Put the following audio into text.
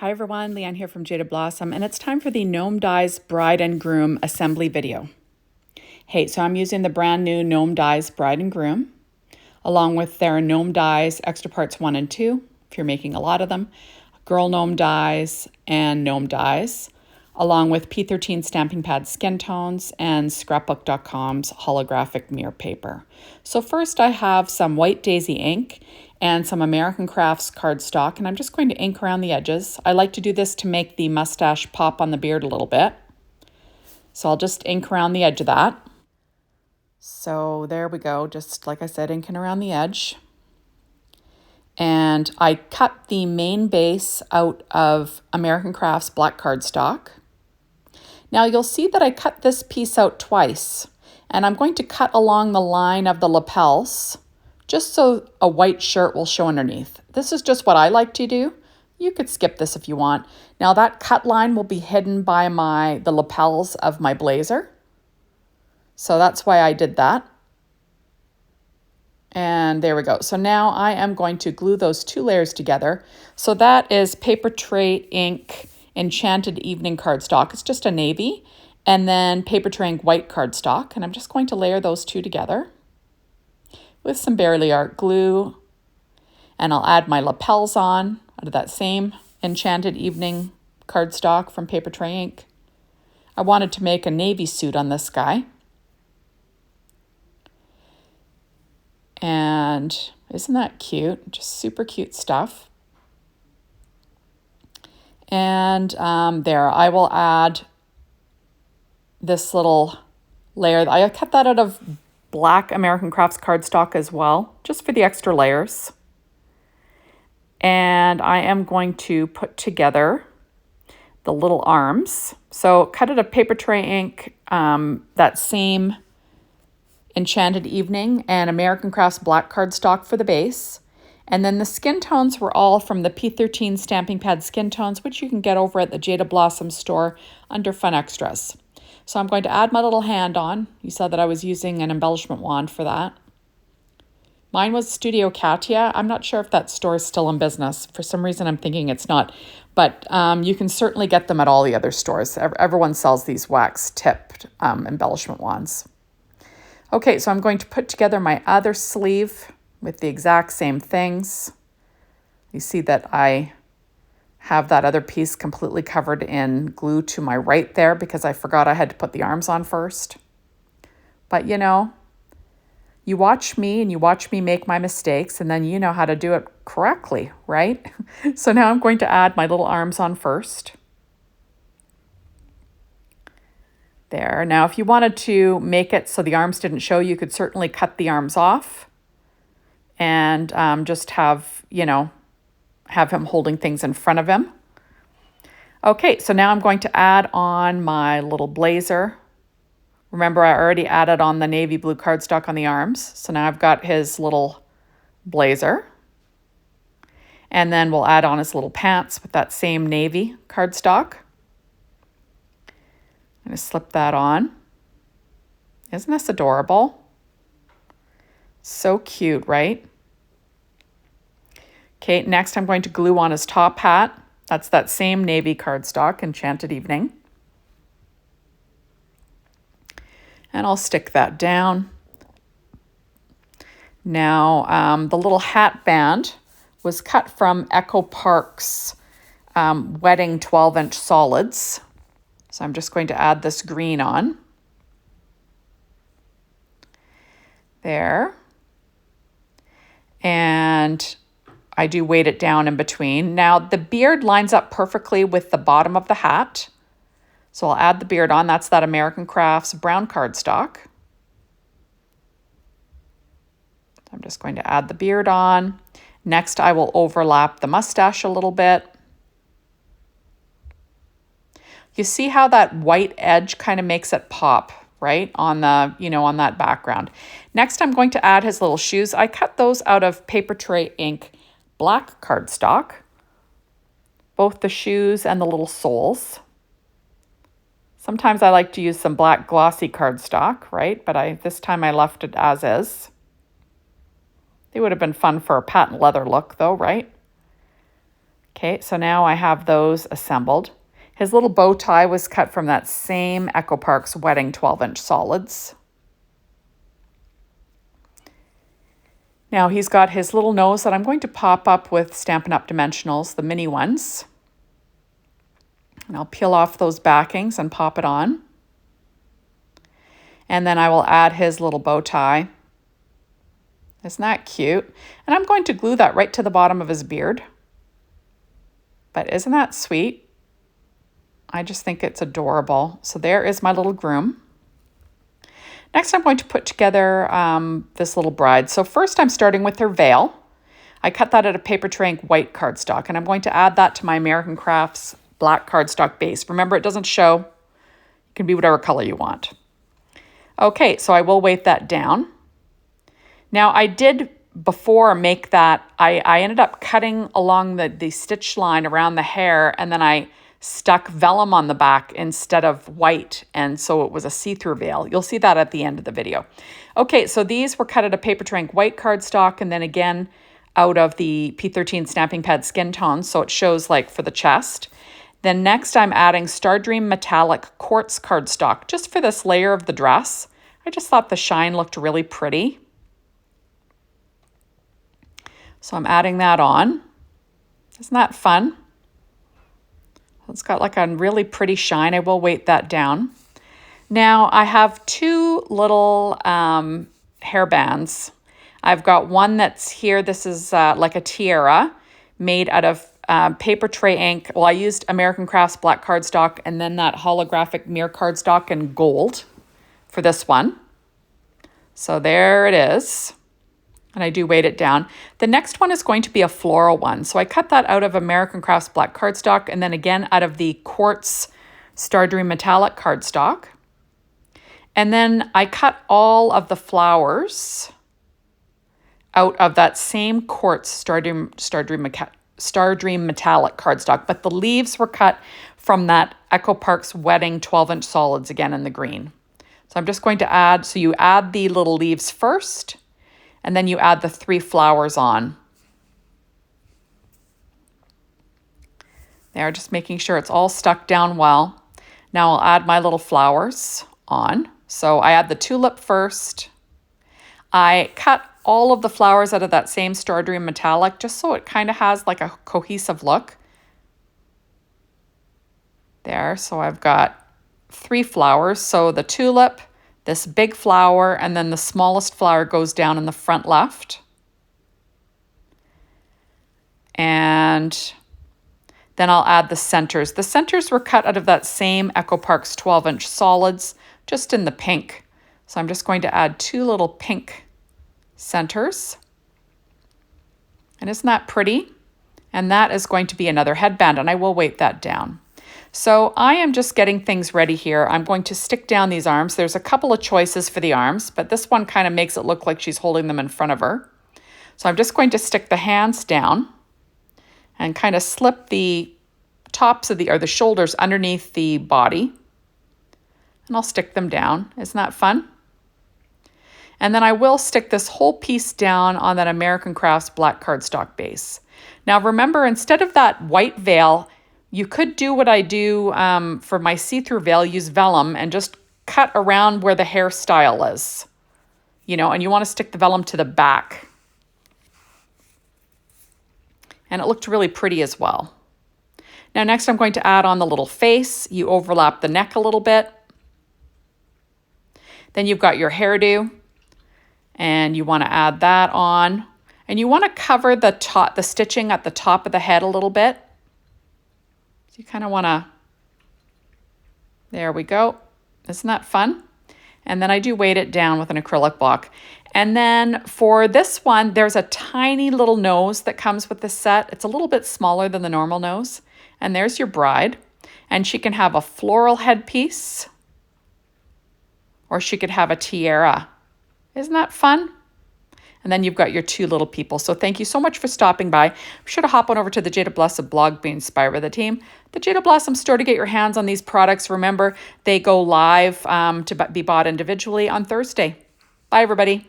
Hi everyone, Leanne here from Jaded Blossom, and it's time for the Gnome Dies Bride and Groom assembly video. Hey, so I'm using the brand new Gnome Dies Bride and Groom, along with their Gnome Dies Extra Parts 1 and 2, if you're making a lot of them, Girl Gnome Dies and Gnome Dies, along with P13 Stamping Pad Skin Tones and Scrapbook.com's Holographic Mirror paper. So first I have some White Daisy ink and some American Crafts cardstock, and I'm just going to ink around the edges. I like to do this to make the mustache pop on the beard a little bit. So I'll just ink around the edge of that. So there we go, just like I said, inking around the edge. And I cut the main base out of American Crafts black cardstock. Now you'll see that I cut this piece out twice, and I'm going to cut along the line of the lapels just so a white shirt will show underneath. This is just what I like to do. You could skip this if you want. Now that cut line will be hidden by the lapels of my blazer. So that's why I did that. And there we go. So now I am going to glue those two layers together. So that is Paper Trey Ink Enchanted Evening cardstock. It's just a navy. And then Paper Trey Ink white cardstock. And I'm just going to layer those two together with some Barely Art glue. And I'll add my lapels on out of that same Enchanted Evening cardstock from Paper Trey Ink. I wanted to make a navy suit on this guy. And isn't that cute? Just super cute stuff. And there, I will add this little layer. I cut that out of black American Crafts cardstock as well, just for the extra layers. And I am going to put together the little arms. So cut it of Paper Trey Ink, that same Enchanted Evening and American Crafts black cardstock for the base. And then the skin tones were all from the P13 Stamping Pad Skin Tones, which you can get over at the Jaded Blossom store under Fun Extras. So I'm going to add my little hand on. You saw that I was using an embellishment wand for that. Mine was Studio Katia. I'm not sure if that store is still in business. For some reason, I'm thinking it's not. But you can certainly get them at all the other stores. Everyone sells these wax-tipped embellishment wands. Okay, so I'm going to put together my other sleeve with the exact same things. You see that I have that other piece completely covered in glue to my right there because I forgot I had to put the arms on first. But you know, you watch me and you watch me make my mistakes and then you know how to do it correctly, right? So now I'm going to add my little arms on first. There. Now, if you wanted to make it so the arms didn't show, you could certainly cut the arms off and just have, you know, have him holding things in front of him. Okay, so now I'm going to add on my little blazer. Remember, I already added on the navy blue cardstock on the arms. So now I've got his little blazer. And then we'll add on his little pants with that same navy cardstock. I'm going to slip that on. Isn't this adorable? So cute, right? Okay, next I'm going to glue on his top hat. That's that same navy cardstock, Enchanted Evening. And I'll stick that down. Now, the little hat band was cut from Echo Park's Wedding 12-inch solids. So I'm just going to add this green on. There. And I do weight it down in between. Now the beard lines up perfectly with the bottom of the hat. So I'll add the beard on. That's that American Crafts brown cardstock. I'm just going to add the beard on. Next, I will overlap the mustache a little bit. You see how that white edge kind of makes it pop, right? On the, you know, on that background. Next, I'm going to add his little shoes. I cut those out of Paper Trey Ink black cardstock, both the shoes and the little soles. Sometimes I like to use some black glossy cardstock, right? But this time I left it as is. They would have been fun for a patent leather look though, right? Okay, so now I have those assembled. His little bow tie was cut from that same Echo Parks Wedding 12-inch solids. Now he's got his little nose that I'm going to pop up with Stampin' Up! Dimensionals, the mini ones. And I'll peel off those backings and pop it on. And then I will add his little bow tie. Isn't that cute? And I'm going to glue that right to the bottom of his beard. But isn't that sweet? I just think it's adorable. So there is my little groom. Next, I'm going to put together this little bride. So first, I'm starting with her veil. I cut that out of Paper Trey Ink white cardstock, and I'm going to add that to my American Crafts black cardstock base. Remember, it doesn't show. It can be whatever color you want. Okay, so I will weight that down. Now, I did, before make that, I ended up cutting along the stitch line around the hair, and then I stuck vellum on the back instead of white, and so it was a see-through veil. You'll see that at the end of the video. Okay, so these were cut out of Paper Trey Ink white cardstock, and then again out of the P13 Stamping Pad Skin Tones, so it shows like for the chest. Then next I'm adding Stardream Metallic quartz cardstock, just for this layer of the dress. I just thought the shine looked really pretty. So I'm adding that on. Isn't that fun? It's got like a really pretty shine. I will weight that down. Now I have two little hair bands. I've got one that's here. This is like a tiara made out of Paper Trey Ink. Well, I used American Crafts black cardstock and then that holographic mirror cardstock in gold for this one. So there it is. And I do weight it down. The next one is going to be a floral one. So I cut that out of American Crafts black cardstock and then again out of the quartz Stardream Metallic cardstock. And then I cut all of the flowers out of that same quartz Stardream Metallic cardstock, but the leaves were cut from that Echo Parks Wedding 12-inch solids again in the green. So I'm just going to add, so you add the little leaves first, and then you add the 3 flowers on. There, just making sure it's all stuck down well. Now I'll add my little flowers on. So I add the tulip first. I cut all of the flowers out of that same Stardream Metallic just so it kind of has like a cohesive look. There, so I've got 3 flowers. So the tulip, this big flower, and then the smallest flower goes down in the front left. And then I'll add the centers. The centers were cut out of that same Echo Parks 12-inch solids, just in the pink. So I'm just going to add 2 little pink centers. And isn't that pretty? And that is going to be another headband, and I will weight that down. So I am just getting things ready here. I'm going to stick down these arms. There's a couple of choices for the arms, but this one kind of makes it look like she's holding them in front of her. So I'm just going to stick the hands down and kind of slip the tops of the shoulders underneath the body. And I'll stick them down. Isn't that fun? And then I will stick this whole piece down on that American Crafts black cardstock base. Now remember, instead of that white veil, you could do what I do for my see-through veil, use vellum and just cut around where the hairstyle is, you know, and you want to stick the vellum to the back. And it looked really pretty as well. Now next I'm going to add on the little face. You overlap the neck a little bit. Then you've got your hairdo and you want to add that on. And you want to cover the stitching at the top of the head a little bit. So you kind of want to, there we go. Isn't that fun? And then I do weight it down with an acrylic block. And then for this one, there's a tiny little nose that comes with this set. It's a little bit smaller than the normal nose. And there's your bride. And she can have a floral headpiece, or she could have a tiara. Isn't that fun? And then you've got your 2 little people. So thank you so much for stopping by. Be sure to hop on over to the Jaded Blossom blog, be inspired by the team. The Jaded Blossom store to get your hands on these products. Remember, they go live to be bought individually on Thursday. Bye, everybody.